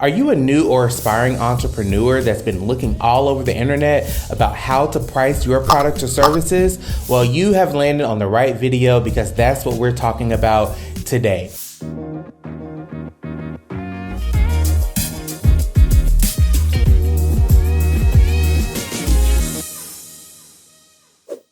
Are you a new or aspiring entrepreneur that's been looking all over the internet about how to price your products or services? Well, you have landed on the right video because that's what we're talking about today.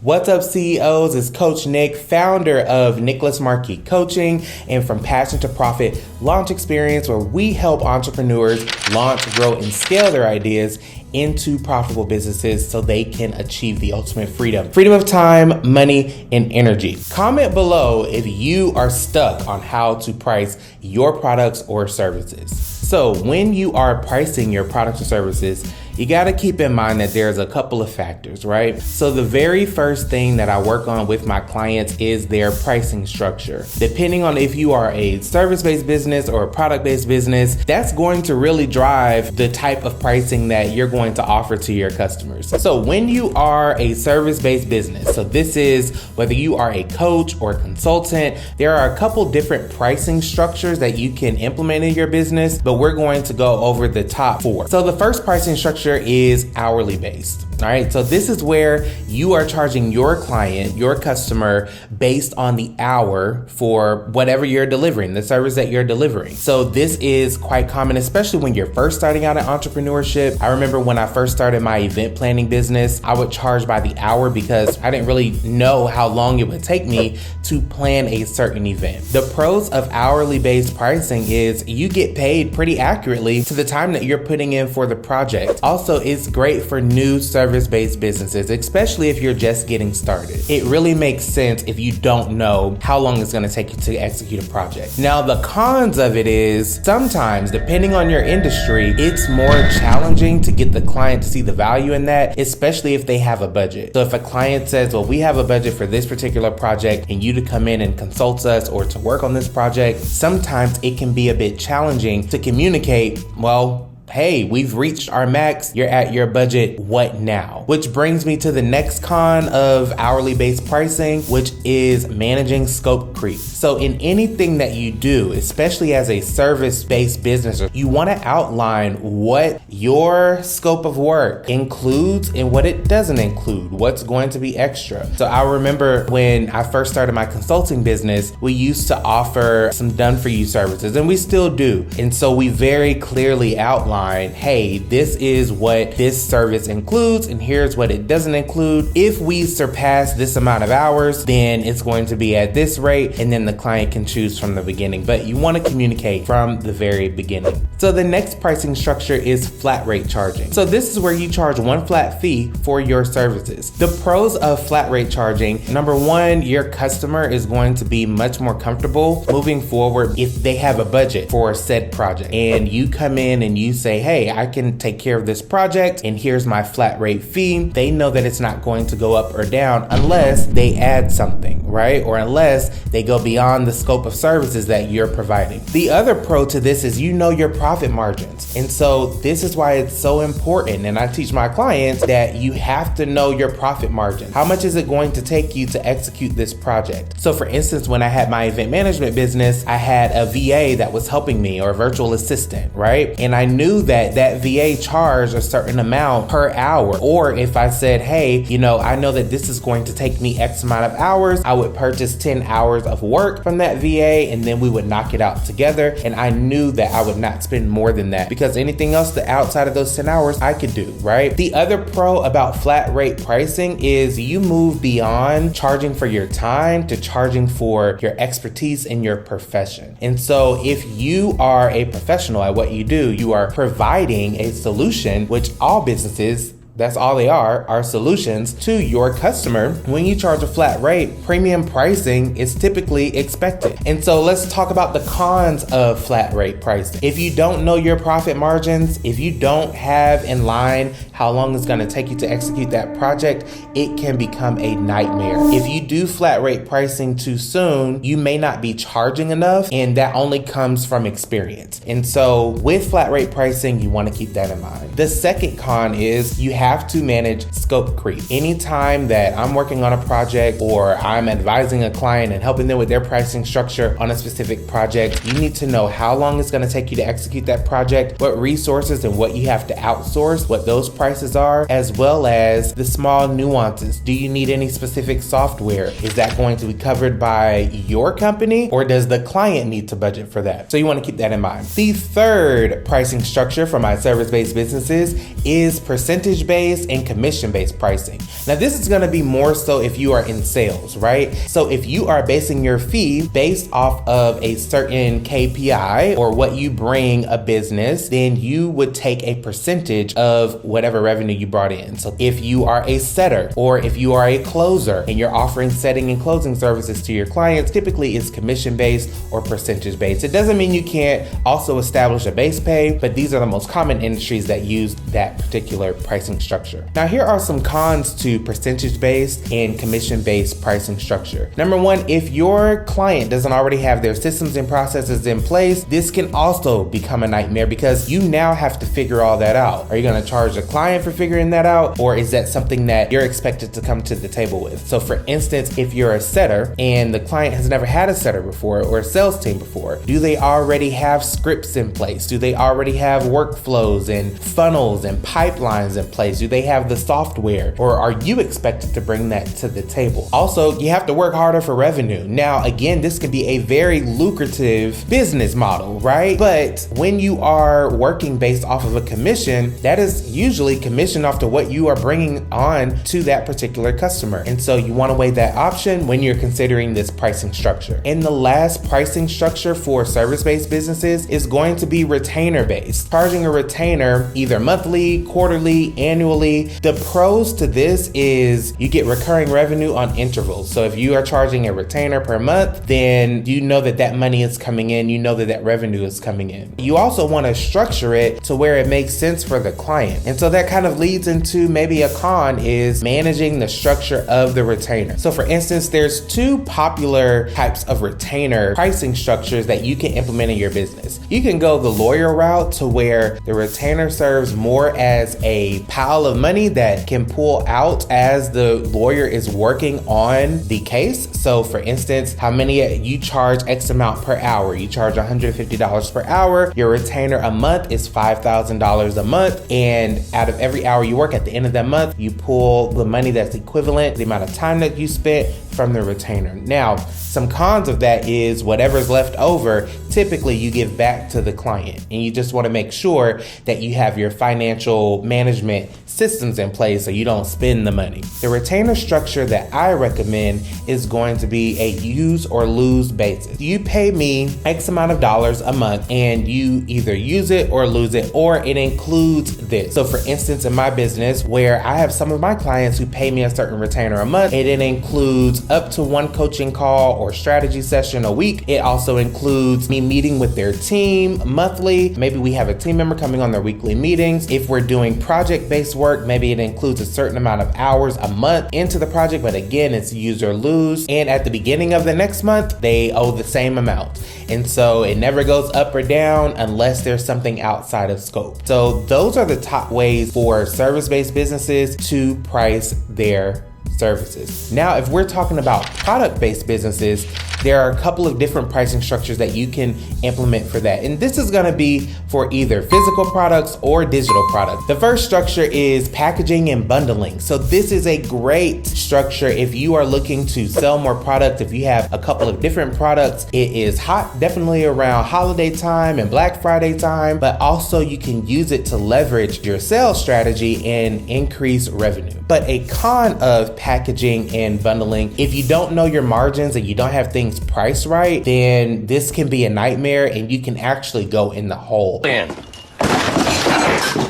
What's up, CEOs? It's Coach Nick, founder of Nicholas Marque Coaching and from Passion to Profit Launch Experience, where we help entrepreneurs launch, grow, and scale their ideas into profitable businesses so they can achieve the ultimate freedom. Freedom of time, money, and energy. Comment below if you are stuck on how to price your products or services. So when you are pricing your products or services, you gotta keep in mind that there's a couple of factors, right? So the very first thing that I work on with my clients is their pricing structure. Depending on if you are a service-based business or a product-based business, that's going to really drive the type of pricing that you're going to offer to your customers. So when you are a service-based business, so this is whether you are a coach or a consultant, there are a couple different pricing structures that you can implement in your business, but we're going to go over the top 4. So the first pricing structure is hourly based. All right, so this is where you are charging your client, your customer, based on the hour for whatever you're delivering, the service that you're delivering. So this is quite common, especially when you're first starting out in entrepreneurship. I remember when I first started my event planning business, I would charge by the hour because I didn't really know how long it would take me to plan a certain event. The pros of hourly based pricing is you get paid pretty accurately to the time that you're putting in for the project. Also, it's great for new service-based businesses, especially if you're just getting started. It really makes sense if you don't know how long it's gonna take you to execute a project. Now, the cons of it is sometimes, depending on your industry, it's more challenging to get the client to see the value in that, especially if they have a budget. So if a client says, well, we have a budget for this particular project and you to come in and consult us or to work on this project, sometimes it can be a bit challenging to communicate, well, hey, we've reached our max, you're at your budget, what now? Which brings me to the next con of hourly based pricing, which is managing scope creep. So in anything that you do, especially as a service-based business, you wanna outline what your scope of work includes and what it doesn't include, what's going to be extra. So I remember when I first started my consulting business, we used to offer some done-for-you services, and we still do. And so we very clearly outline, hey, this is what this service includes and here's what it doesn't include. If we surpass this amount of hours, then it's going to be at this rate, and then the client can choose from the beginning. But you want to communicate from the very beginning. So the next pricing structure is flat rate charging. So this is where you charge one flat fee for your services. The pros of flat rate charging, number one, your customer is going to be much more comfortable moving forward if they have a budget for a said project. And you come in and you say, hey, I can take care of this project and here's my flat rate fee. They know that it's not going to go up or down unless they add something, right? Or unless they go beyond the scope of services that you're providing. The other pro to this is you know your profit margins. And so this is why it's so important. And I teach my clients that you have to know your profit margin. How much is it going to take you to execute this project? So for instance, when I had my event management business, I had a VA that was helping me, or a virtual assistant, right? And I knew that VA charged a certain amount per hour. Or if I said, hey, I know that this is going to take me X amount of hours, I would purchase 10 hours of work from that VA and then we would knock it out together. And I knew that I would not spend more than that because anything else that outside of those 10 hours I could do, right? The other pro about flat rate pricing is you move beyond charging for your time to charging for your expertise in your profession. And so if you are a professional at what you do, you are providing a solution, which all businesses, that's all they are solutions to your customer. When you charge a flat rate, premium pricing is typically expected. And so let's talk about the cons of flat rate pricing. If you don't know your profit margins, if you don't have in line how long it's gonna take you to execute that project, it can become a nightmare. If you do flat rate pricing too soon, you may not be charging enough, and that only comes from experience. And so with flat rate pricing, you wanna keep that in mind. The second con is you have have to manage scope creep. Anytime that I'm working on a project or I'm advising a client and helping them with their pricing structure on a specific project, you need to know how long it's going to take you to execute that project, what resources and what you have to outsource, what those prices are, as well as the small nuances. Do you need any specific software? Is that going to be covered by your company, or does the client need to budget for that? So you want to keep that in mind. The third pricing structure for my service-based businesses is percentage-based and commission-based pricing. Now this is going to be more so if you are in sales, right? So if you are basing your fee based off of a certain KPI or what you bring a business, then you would take a percentage of whatever revenue you brought in. So if you are a setter or if you are a closer and you're offering setting and closing services to your clients, typically it's commission-based or percentage-based. It doesn't mean you can't also establish a base pay, but these are the most common industries that use that particular pricing structure. Now here are some cons to percentage-based and commission-based pricing structure. Number one, if your client doesn't already have their systems and processes in place, this can also become a nightmare because you now have to figure all that out. Are you going to charge the client for figuring that out, or is that something that you're expected to come to the table with? So for instance, if you're a setter and the client has never had a setter before or a sales team before, do they already have scripts in place? Do they already have workflows and funnels and pipelines in place? Do they have the software, or are you expected to bring that to the table? Also, you have to work harder for revenue. Now, again, this can be a very lucrative business model, right? But when you are working based off of a commission, that is usually commissioned off to what you are bringing on to that particular customer. And so you want to weigh that option when you're considering this pricing structure. And the last pricing structure for service-based businesses is going to be retainer-based. Charging a retainer either monthly, quarterly, annually. The pros to this is you get recurring revenue on intervals. So if you are charging a retainer per month, then you know that that money is coming in, you know that that revenue is coming in. You also want to structure it to where it makes sense for the client. And so that kind of leads into maybe a con is managing the structure of the retainer. So for instance, there's two popular types of retainer pricing structures that you can implement in your business. You can go the lawyer route to where the retainer serves more as a pile of money that can pull out as the lawyer is working on the case. So for instance, how many you charge X amount per hour, you charge $150 per hour, your retainer a month is $5,000 a month, and out of every hour you work at the end of that month, you pull the money that's equivalent to the amount of time that you spent from the retainer. Now, some cons of that is whatever's left over, typically you give back to the client, and you just want to make sure that you have your financial management systems in place so you don't spend the money. The retainer structure that I recommend is going to be a use or lose basis. You pay me X amount of dollars a month and you either use it or lose it, or it includes this. So for instance, in my business where I have some of my clients who pay me a certain retainer a month, and it includes up to one coaching call or strategy session a week. It also includes me meeting with their team monthly. Maybe we have a team member coming on their weekly meetings. If we're doing project-based work, maybe it includes a certain amount of hours a month into the project, but again, it's use or lose. And at the beginning of the next month, they owe the same amount. And so it never goes up or down unless there's something outside of scope. So those are the top ways for service-based businesses to price their services. Now, if we're talking about product-based businesses, there are a couple of different pricing structures that you can implement for that. And this is gonna be for either physical products or digital products. The first structure is packaging and bundling. So this is a great structure if you are looking to sell more product. If you have a couple of different products, it is hot definitely around holiday time and Black Friday time, but also you can use it to leverage your sales strategy and increase revenue. But a con of packaging and bundling, if you don't know your margins and you don't have things priced right, then this can be a nightmare and you can actually go in the hole.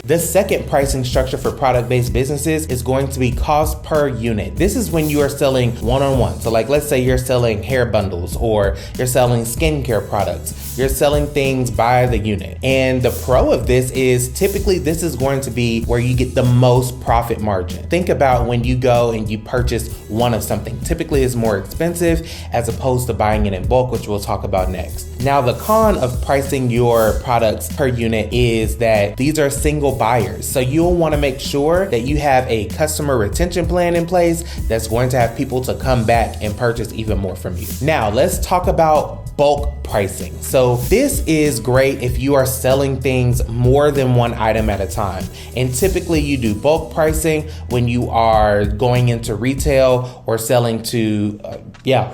The second pricing structure for product-based businesses is going to be cost per unit. This is when you are selling one-on-one. So like, let's say you're selling hair bundles or you're selling skincare products. You're selling things by the unit. And the pro of this is typically this is going to be where you get the most profit margin. Think about when you go and you purchase one of something. Typically it's more expensive as opposed to buying it in bulk, which we'll talk about next. Now, the con of pricing your products per unit is that that ththese are single buyers. So you'll want to make sure that you have a customer retention plan in place that's going to have people to come back and purchase even more from you. Now, let's talk about bulk pricing. So this is great if you are selling things more than one item at a time. And typically you do bulk pricing when you are going into retail or selling to,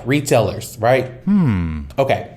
retailers, right? Okay.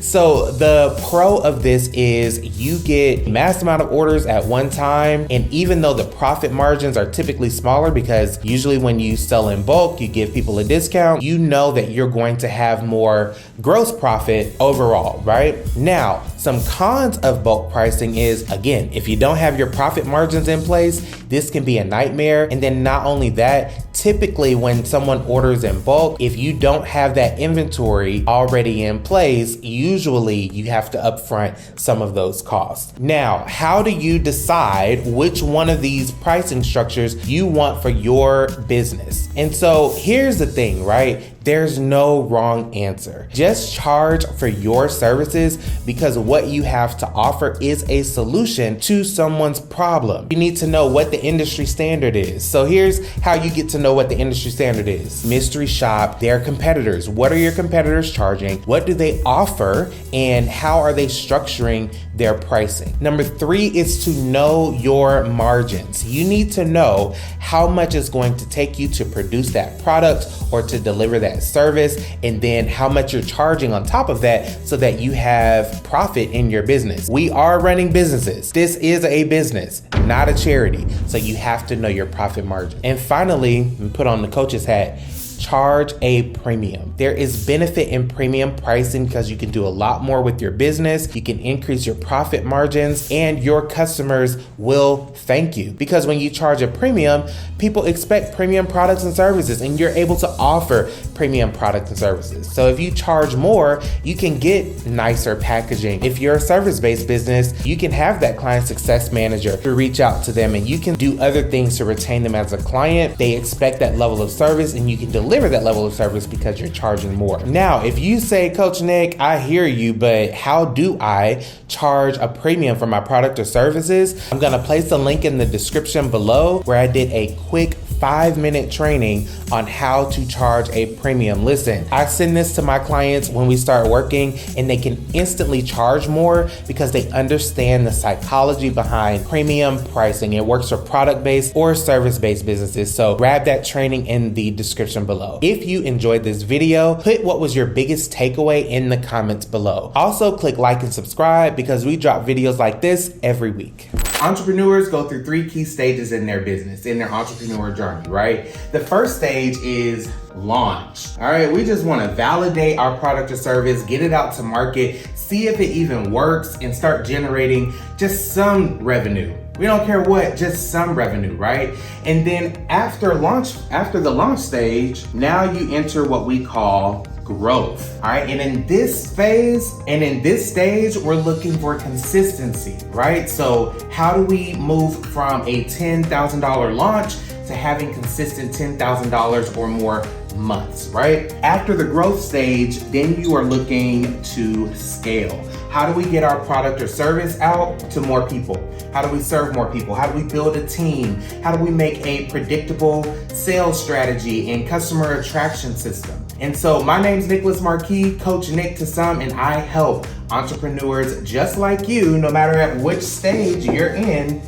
So the pro of this is you get mass amount of orders at one time. And even though the profit margins are typically smaller, because usually when you sell in bulk, you give people a discount, you know that you're going to have more gross profit overall, right? Now, some cons of bulk pricing is, again, if you don't have your profit margins in place, this can be a nightmare. And then not only that, typically when someone orders in bulk, if you don't have that inventory already in place, usually you have to upfront some of those costs. Now, how do you decide which one of these pricing structures you want for your business? And so here's the thing, right? There's no wrong answer. Just charge for your services because what you have to offer is a solution to someone's problem. You need to know what the industry standard is. So here's how you get to know what the industry standard is. Mystery shop their competitors. What are your competitors charging? What do they offer? And how are they structuring their pricing? Number 3 is to know your margins. You need to know how much it's going to take you to produce that product or to deliver that service, and then how much you're charging on top of that so that you have profit in your business. We are running businesses. This is a business, not a charity. So you have to know your profit margin. And finally, put on the coach's hat, charge a premium. There is benefit in premium pricing because you can do a lot more with your business. You can increase your profit margins and your customers will thank you. Because when you charge a premium, people expect premium products and services and you're able to offer premium products and services. So if you charge more, you can get nicer packaging. If you're a service-based business, you can have that client success manager to reach out to them and you can do other things to retain them as a client. They expect that level of service and you can deliver that level of service because you're charging more. Now, if you say, Coach Nick, I hear you, but how do I charge a premium for my product or services? I'm gonna place the link in the description below where I did a quick 5-minute training on how to charge a premium. Listen, I send this to my clients when we start working and they can instantly charge more because they understand the psychology behind premium pricing. It works for product-based or service-based businesses. So grab that training in the description below. If you enjoyed this video, put what was your biggest takeaway in the comments below. Also click like and subscribe because we drop videos like this every week. Entrepreneurs go through 3 key stages in their business, in their entrepreneur journey, right? The first stage is launch. All right, we just want to validate our product or service, get it out to market, see if it even works, and start generating just some revenue. We don't care what, just some revenue, right? And then after the launch stage, now you enter what we call growth. All right, and in this phase and in this stage, we're looking for consistency, right? So how do we move from a $10,000 launch to having consistent $10,000 or more months, right? After the growth stage, then you are looking to scale. How do we get our product or service out to more people? How do we serve more people? How do we build a team? How do we make a predictable sales strategy and customer attraction system? And so my name's Nicholas Marque, Coach Nick to some, and I help entrepreneurs just like you, no matter at which stage you're in,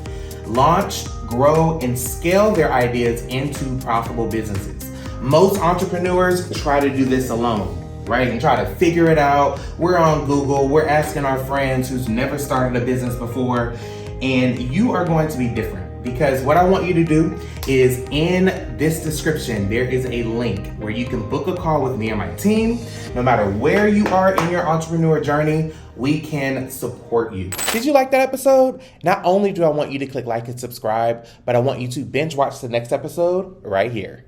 launch, grow, and scale their ideas into profitable businesses. Most entrepreneurs try to do this alone, right? And try to figure it out. We're on Google, we're asking our friends who's never started a business before, and you are going to be different. Because what I want you to do is in this description, there is a link where you can book a call with me and my team. No matter where you are in your entrepreneur journey, we can support you. Did you like that episode? Not only do I want you to click like and subscribe, but I want you to binge watch the next episode right here.